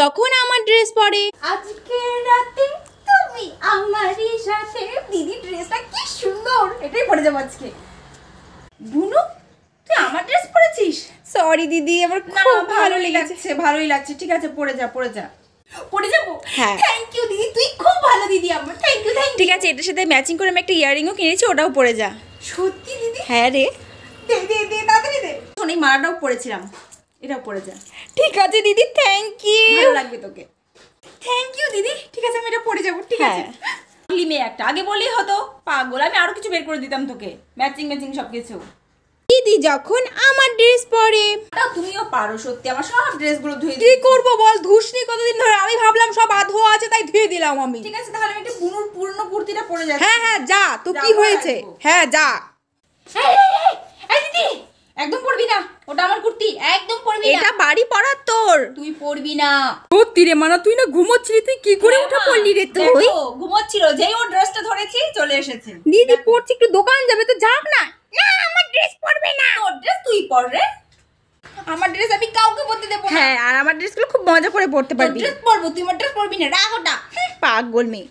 যখন আমার ড্রেস পরে আজকে রাতে তুমি আমারই সাথে। দিদি ড্রেসটা কি সুন্দর, এটাই পরে যাবো আজকে। বুনু তুই আমার ড্রেস পরেছিস? সরি দিদি, আমার না খুব ভালো লেগেছে। ভালোই লাগছে। ঠিক আছে পরে যা পরে যাবো। হ্যাঁ। থ্যাংক ইউ দিদি, তুই খুব ভালো দিদি আমার। Thank you. ঠিক আছে, এটার সাথে ম্যাচিং করে আমি একটা ইয়াররিংও কিনেছি, ওটাও পরে যা। সত্যি দিদি? হ্যাঁ রে। দে তাড়াতাড়ি দে। শোন, এই মালাটাও পরেছিলাম, এটাও পরে যা। ঠিক আছে দিদি, থ্যাংক ইউ। ভালো লাগবে তোকে। থ্যাংক ইউ দিদি। ঠিক আছে আমি এটা পরে যাবো। ঠিক আছে। পাগলি মেয়ে একটা, আগে বললেই হতো। পাগল, আমি আরো কিছু বের করে দিতাম তোকে, ম্যাচিং সবকিছু। দিদি যখন আমার ড্রেস পরে। তাও তুমিও পারো সত্যি, আমার সব ড্রেসগুলো ধুয়ে কি করব বল, ধুসনি কতদিন ধরে, আমি ভাবলাম সব আধো আছে তাই ধুয়ে দিলাম আমি। ঠিক আছে তাহলে আমি একটা বুনুর পূর্ণ কুর্তিটা পরে যাচ্ছি। হ্যাঁ যা, তো কি যাবো, হয়েছে? আসবো। হ্যাঁ যা। এই দিদি একদম পরবি না, ওটা আমার কুর্তি, একদম পরবি না। এটা বাড়ি পড়ার তোর। তুই পরবি না। সত্যি রে মানা, তুই না ঘুমোচ্ছিলি, তুই কি করে উঠে পড়লি রে তুই? দেখো, ঘুমোচ্ছিল, যেই ওর ড্রেসটা ধরেছি চলে এসেছে। দিদি পড়ছি, একটু দোকান যাবে তো যাক না। না আমার ড্রেস পরবে না। তোর ড্রেস তুই পর রে, আমার ড্রেস আমি কাউকে পরতে দেবো না। হ্যাঁ, আর আমার ড্রেসগুলো খুব মজা করে পড়তে তোর পারবি। ড্রেস পরবো, তুই আমার ড্রেস পরবি না, রাগ ওটা। পাগল মেয়ে।